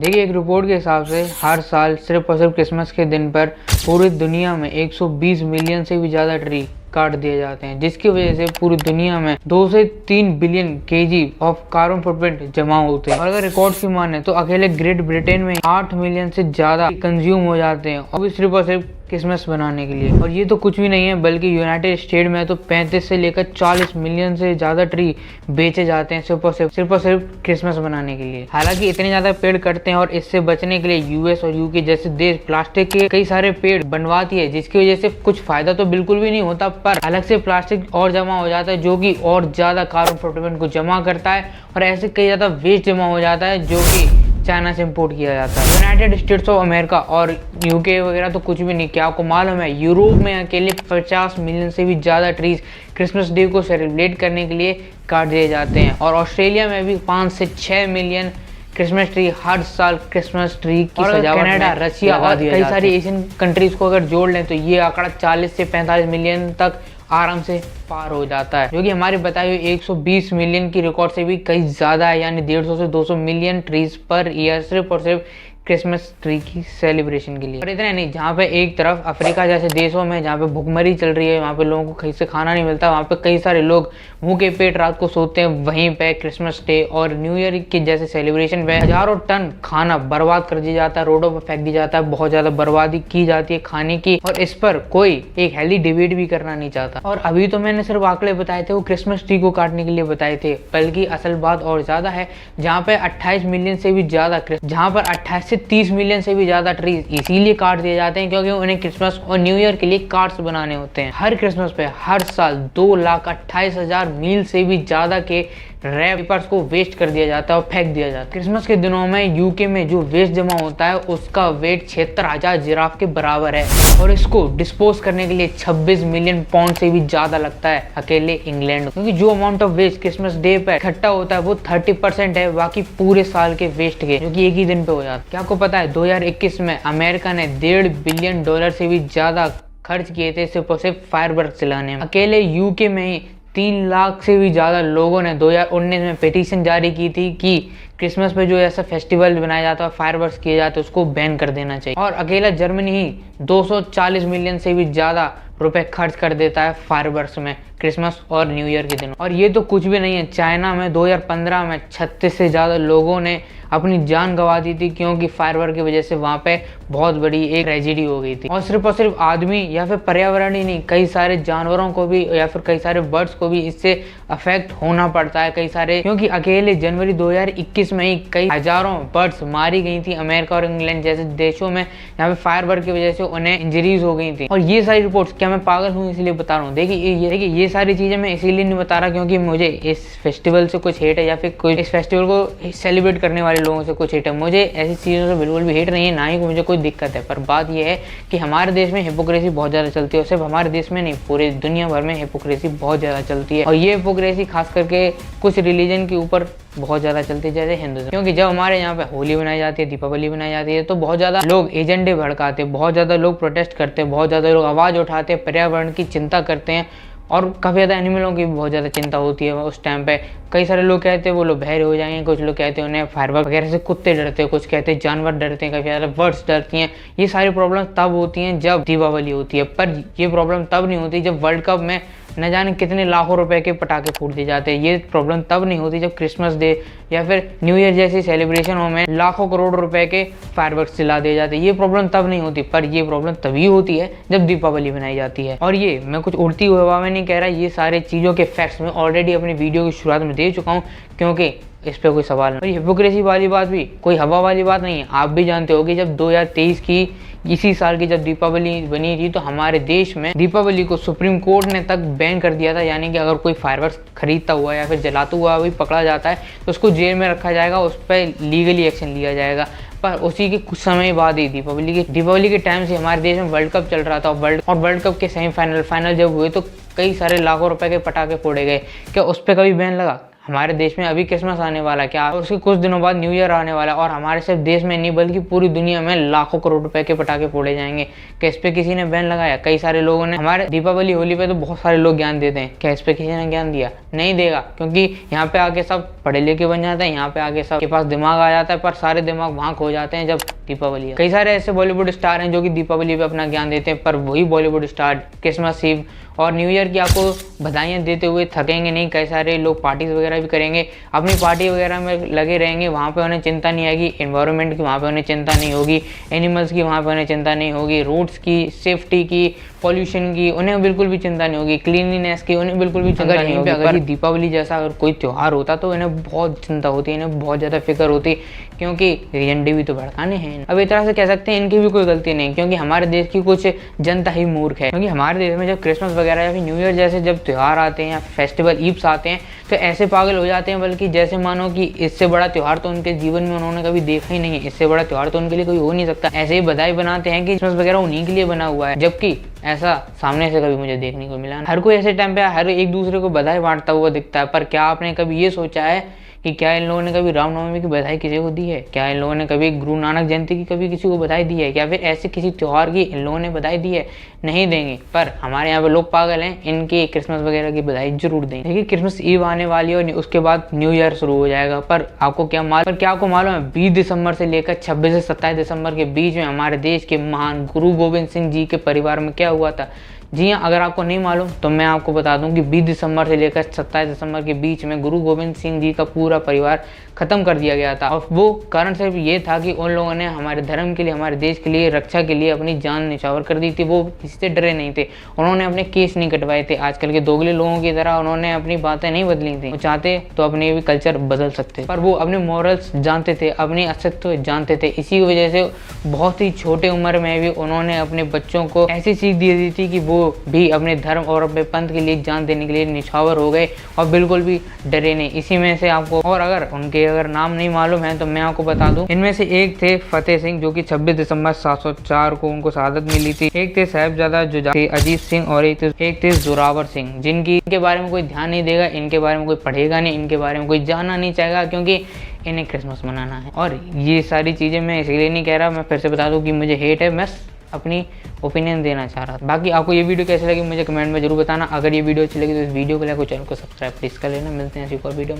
देखिए, एक रिपोर्ट के हिसाब से हर साल सिर्फ और सिर्फ क्रिसमस के दिन पर पूरी दुनिया में 120 मिलियन से भी ज़्यादा ट्री काट दिए जाते हैं, जिसकी वजह से पूरी दुनिया में 2 से 3 billion KG of carbon footprint जमा होते हैं। और अगर रिकॉर्ड की माने तो अकेले ग्रेट ब्रिटेन में 8 मिलियन से ज़्यादा कंज्यूम हो जाते हैं, और भी सिर्फ और सिर्फ क्रिसमस बनाने के लिए। और ये तो कुछ भी नहीं है, बल्कि यूनाइटेड स्टेट में तो 35 से लेकर 40 मिलियन से ज़्यादा ट्री बेचे जाते हैं सिर्फ और सिर्फ क्रिसमस बनाने के लिए। हालांकि इतने ज़्यादा पेड़ कटते हैं, और इससे बचने के लिए यूएस और यूके जैसे देश प्लास्टिक के कई सारे पेड़ बनवाती है, जिसकी वजह से कुछ फायदा तो बिल्कुल भी नहीं होता, पर अलग से प्लास्टिक और जमा हो जाता है, जो कि और ज़्यादा कार्बन फुटप्रिंट को जमा करता है, और ऐसे कई ज़्यादा वेस्ट जमा हो जाता है जो कि चाइना से इंपोर्ट किया जाता है। यूनाइटेड स्टेट्स ऑफ अमेरिका और यूके वगैरह तो कुछ भी नहीं। क्या आपको मालूम है, यूरोप में अकेले 50 मिलियन से भी ज़्यादा ट्रीज क्रिसमस डे को सेलिब्रेट करने के लिए काट दिए जाते हैं, और ऑस्ट्रेलिया में भी 5 से 6 मिलियन क्रिसमस ट्री हर साल क्रिसमस ट्री की सजावट। कनाडा, रशिया और कई सारी एशियन कंट्रीज को अगर जोड़ लें तो ये आंकड़ा 40 से 45 मिलियन तक आराम से पार हो जाता है, जो कि हमारे बताए हुए 120 मिलियन की रिकॉर्ड से भी कई ज़्यादा है, यानी 150 से 200 मिलियन ट्रीज पर ईयर सिर्फ और सिर्फ क्रिसमस ट्री की सेलिब्रेशन के लिए। और इतना नहीं, जहाँ पे एक तरफ अफ्रीका जैसे देशों में जहाँ पे भुखमरी चल रही है, वहाँ पे लोगों को कहीं से खाना नहीं मिलता, वहाँ पे कई सारे लोग भूखे पेट रात को सोते हैं, वहीं पे क्रिसमस डे और न्यू ईयर के जैसे सेलिब्रेशन पे हजारों टन खाना बर्बाद कर दिया जाता है, रोडों पर फेंक दिया जाता है, बहुत ज़्यादा बर्बादी की जाती है खाने की, और इस पर कोई एक हेल्दी डिबेट भी करना नहीं चाहता। और अभी तो मैंने सिर्फ आंकड़े बताए थे, वो क्रिसमस ट्री को काटने के लिए बताए थे, बल्कि असल बात और ज़्यादा है, जहाँ पे 28 मिलियन से भी ज़्यादा, जहाँ पर 28 से 30 मिलियन से भी ज़्यादा ट्रीज इसीलिए काट दिए जाते हैं क्योंकि उन्हें क्रिसमस और न्यू ईयर के लिए कार्ड्स बनाने होते हैं। हर क्रिसमस पे हर साल 2,28,000 मील से भी ज़्यादा के रैप पेपर्स को वेस्ट कर दिया जाता है और फेंक दिया जाता है। क्रिसमस के दिनों में यूके में जो वेस्ट जमा होता है उसका वेट 76,000 जिराफ के बराबर है, और इसको डिस्पोज करने के लिए 26 मिलियन पाउंड से भी ज़्यादा लगता है अकेले इंग्लैंड को, क्योंकि जो amount of waste Christmas day पर इकट्ठा होता है वो 30% है बाकी पूरे साल के वेस्ट के, जो कि एक ही दिन पे हो जाता है। क्या आपको पता है 2021 में अमेरिका ने $1.5 बिलियन से भी ज़्यादा खर्च किए थे सिर्फ और सिर्फ फायरवर्क चलाने में। अकेले यूके में ही 3 लाख से भी ज़्यादा लोगों ने 2019 में पिटीशन जारी की थी कि क्रिसमस पे जो ऐसा फेस्टिवल बनाया जाता है, फायरवर्क्स किए जाते हैं, उसको बैन कर देना चाहिए। और अकेला जर्मनी ही 240 मिलियन से भी ज़्यादा रुपए खर्च कर देता है फायरवर्क्स में क्रिसमस और न्यू ईयर के दिनों। और ये तो कुछ भी नहीं है, चाइना में 2015 में 36 से ज़्यादा लोगों ने अपनी जान गंवा दी थी, क्योंकि फायरवर्क की वजह से वहाँ पे बहुत बड़ी एक ट्रेजेडी हो गई थी। और सिर्फ आदमी या फिर पर्यावरण ही नहीं, कई सारे जानवरों को भी या फिर कई सारे बर्ड्स को भी इससे अफेक्ट होना पड़ता है, कई सारे, क्योंकि अकेले जनवरी 2021 में ही कई हजारों बर्ड्स मारी गई थी अमेरिका और इंग्लैंड जैसे देशों में, यहाँ पे फायरवर्क की वजह से उन्हें इंजरीज हो गई थी। और ये सारी रिपोर्ट्स, क्या मैं पागल हूँ इसलिए बता रहा हूँ? देखिए ये सारी चीज़ें मैं इसीलिए नहीं बता रहा क्योंकि मुझे इस फेस्टिवल से कुछ हेट है, या फिर कोई इस फेस्टिवल को सेलिब्रेट करने वाले लोगों से कुछ हेट है। मुझे ऐसी चीज़ों से बिल्कुल भी हेट नहीं है, ना ही मुझे कोई दिक्कत है, पर बात यह है कि हमारे देश में हिपोक्रेसी बहुत ज़्यादा चलती है, और सिर्फ हमारे देश में नहीं, पूरे दुनिया भर में हिपोक्रेसी बहुत ज़्यादा चलती है। और ये हिपोक्रेसी खास करके कुछ रिलीजन के ऊपर बहुत ज़्यादा चलती है, जैसे हिंदुज़म। क्योंकि जब हमारे यहाँ पे होली मनाई जाती है, दीपावली मनाई जाती है, तो बहुत ज़्यादा लोग एजेंडे भड़काते हैं, बहुत ज़्यादा लोग प्रोटेस्ट करते हैं, बहुत ज़्यादा लोग आवाज़ उठाते हैं, पर्यावरण की चिंता करते हैं, और काफ़ी ज़्यादा एनिमलों की भी बहुत ज़्यादा चिंता होती है उस टाइम पे। कई सारे लोग कहते हैं वो लोग बहरे हो जाएंगे, कुछ लोग कहते हैं उन्हें फायरवर्क वगैरह से कुत्ते डरते हैं, कुछ कहते हैं जानवर डरते हैं, काफ़ी ज़्यादा बर्ड्स डरती हैं। ये सारी प्रॉब्लम तब होती हैं जब दीपावली होती है, पर ये प्रॉब्लम तब नहीं होती जब वर्ल्ड कप में न जाने कितने लाखों रुपए के पटाखे फूट दिए जाते हैं। ये प्रॉब्लम तब नहीं होती जब क्रिसमस डे या फिर न्यू ईयर जैसी सेलिब्रेशनों में लाखों करोड़ रुपए के फायरवर्क्स चला दिए जाते हैं। ये प्रॉब्लम तब नहीं होती, पर ये प्रॉब्लम तभी होती है जब दीपावली मनाई जाती है। और ये मैं कुछ उड़ती हुई हवा में नहीं कह रहा, ये सारे चीज़ों के फैक्ट्स मैं ऑलरेडी अपनी वीडियो की शुरुआत में दे चुका हूँ, क्योंकि इस पे कोई सवाल नहीं। हिपोक्रेसी वाली बात भी कोई हवा वाली बात नहीं है। आप भी जानते हो कि जब 2023 की इसी साल की जब दीपावली बनी थी, तो हमारे देश में दीपावली को सुप्रीम कोर्ट ने तक बैन कर दिया था, यानी कि अगर कोई फायरवर्क्स खरीदता हुआ या फिर जलाता हुआ भी पकड़ा जाता है तो उसको जेल में रखा जाएगा, उस पर लीगली एक्शन लिया जाएगा। पर उसी के कुछ समय बाद ही दीपावली के टाइम से हमारे देश में वर्ल्ड कप चल रहा था, और वर्ल्ड कप के सेमीफाइनल फाइनल जब हुए तो कई सारे लाखों रुपए के पटाखे फोड़े गए। क्या उस पर कभी बैन लगा? हमारे देश में अभी क्रिसमस आने वाला है, क्या उसके कुछ दिनों बाद न्यू ईयर आने वाला है, और हमारे सिर्फ देश में नहीं बल्कि पूरी दुनिया में लाखों करोड़ रुपए के पटाखे फोड़े जाएंगे। क्या इस पे किसी ने बैन लगाया? कई सारे लोगों ने। हमारे दीपावली होली पे तो बहुत सारे लोग ज्ञान देते हैं, क्या इस पे किसी ने ज्ञान दिया? नहीं देगा, क्योंकि यहाँ पे आके सब पढ़े लिखे बन जाते हैं, यहाँ पे आके सब के पास दिमाग आ जाता है, पर सारे दिमाग वहाँ खो जाते हैं जब दीपावली है। कई सारे ऐसे बॉलीवुड स्टार हैं जो कि दीपावली पे अपना ज्ञान देते हैं, पर वही बॉलीवुड स्टार क्रिसमस ईव और न्यू ईयर की आपको बधाइयाँ देते हुए थकेंगे नहीं। कई सारे लोग पार्टीज वगैरह भी करेंगे, अपनी पार्टी वगैरह में लगे रहेंगे, वहाँ पे उन्हें चिंता नहीं आएगी, एनवायरनमेंट की वहाँ पे उन्हें चिंता नहीं होगी, एनिमल्स की वहाँ पे उन्हें चिंता नहीं होगी, रोड्स की, सेफ्टी की, पॉल्यूशन की उन्हें बिल्कुल भी चिंता नहीं होगी, क्लीनलीनेस की उन्हें बिल्कुल भी चिंता नहीं होगी। अगर दीपावली जैसा अगर कोई त्यौहार होता तो इन्हें बहुत चिंता होती, इन्हें बहुत ज़्यादा फिक्र होती, क्योंकि झंडे भी तो भड़काने हैं। अब एक तरह से कह सकते हैं इनकी भी कोई गलती नहीं, क्योंकि हमारे देश की कुछ जनता ही मूर्ख है। क्योंकि हमारे देश में जब क्रिसमस वगैरह या फिर न्यू ईयर जैसे जब त्यौहार आते हैं या फेस्टिवल ईव्स आते हैं तो ऐसे पागल हो जाते हैं, बल्कि जैसे मानो कि इससे बड़ा त्यौहार तो उनके जीवन में उन्होंने कभी देखा ही नहीं है, इससे बड़ा त्यौहार तो उनके लिए कोई हो नहीं सकता। ऐसे ही बधाई बनाते हैं कि क्रिसमस वगैरह उन्हीं के लिए बना हुआ है, जबकि ऐसा सामने से कभी मुझे देखने को मिला। हर कोई ऐसे टाइम पे हर एक दूसरे को बधाई बांटता हुआ दिखता है, पर क्या आपने कभी ये सोचा है कि क्या इन लोगों ने कभी रामनवमी की बधाई किसी को दी है? क्या इन लोगों ने कभी गुरु नानक जयंती की कभी किसी को बधाई दी है? क्या फिर ऐसे किसी त्यौहार की इन लोगों ने बधाई दी है? नहीं देंगे। पर हमारे यहाँ पे लोग पागल हैं, इनकी क्रिसमस वगैरह की बधाई जरूर देंगे। देखिए क्रिसमस ईव आने वाली है और उसके बाद न्यू ईयर शुरू हो जाएगा, पर आपको क्या मालूम है 20 दिसंबर से लेकर 26 से 27 दिसंबर के बीच में हमारे देश के महान गुरु गोविंद सिंह जी के परिवार में क्या हुआ था? जी हाँ, अगर आपको नहीं मालूम तो मैं आपको बता दूं कि 20 दिसंबर से लेकर 27 दिसंबर के बीच में गुरु गोविंद सिंह जी का पूरा परिवार खत्म कर दिया गया था, और वो कारण सिर्फ ये था कि उन लोगों ने हमारे धर्म के लिए, हमारे देश के लिए, रक्षा के लिए अपनी जान निछावर कर दी थी। वो किसी से डरे नहीं थे, उन्होंने अपने केस नहीं कटवाए थे। आजकल के दोगले लोगों की तरह उन्होंने अपनी बातें नहीं बदली थी। वो चाहते तो अपने भी कल्चर बदल सकते, पर वो अपने मॉरल्स जानते थे, अपनी अस्तित्व जानते थे। इसी वजह से बहुत ही छोटे उम्र में भी उन्होंने अपने बच्चों को ऐसी सीख दे दी थी कि वो भी अपने धर्म और अपने पंथ के लिए जान देने के लिए निछावर हो गए और बिल्कुल भी डरे नहीं। इसी में से आपको, और अगर नाम नहीं मालूम है तो मैं आपको बता दूं, इनमें से एक थे फतेह सिंह जो कि 26 दिसंबर 704 को उनको शहादत मिली थी। एक थे साहिबजादा जुजाई अजीत सिंह और एक थे जोरावर सिंह, इनके बारे में कोई ध्यान नहीं देगा, इनके बारे में कोई पढ़ेगा नहीं, इनके बारे में कोई जानना नहीं चाहेगा, क्योंकि इन्हें क्रिसमस मनाना है। और ये सारी चीजें मैं इसलिए नहीं कह रहा, मैं फिर से बता दूं कि मुझे हेट है, मैं अपनी ओपिनियन देना चाह रहा था। बाकी आपको ये वीडियो कैसी लगी मुझे कमेंट में जरूर बताना। अगर ये वीडियो अच्छी लगी तो इस वीडियो को लाइक और चैनल को सब्सक्राइब प्लीज कर लेना। मिलते हैं इसी और वीडियो में।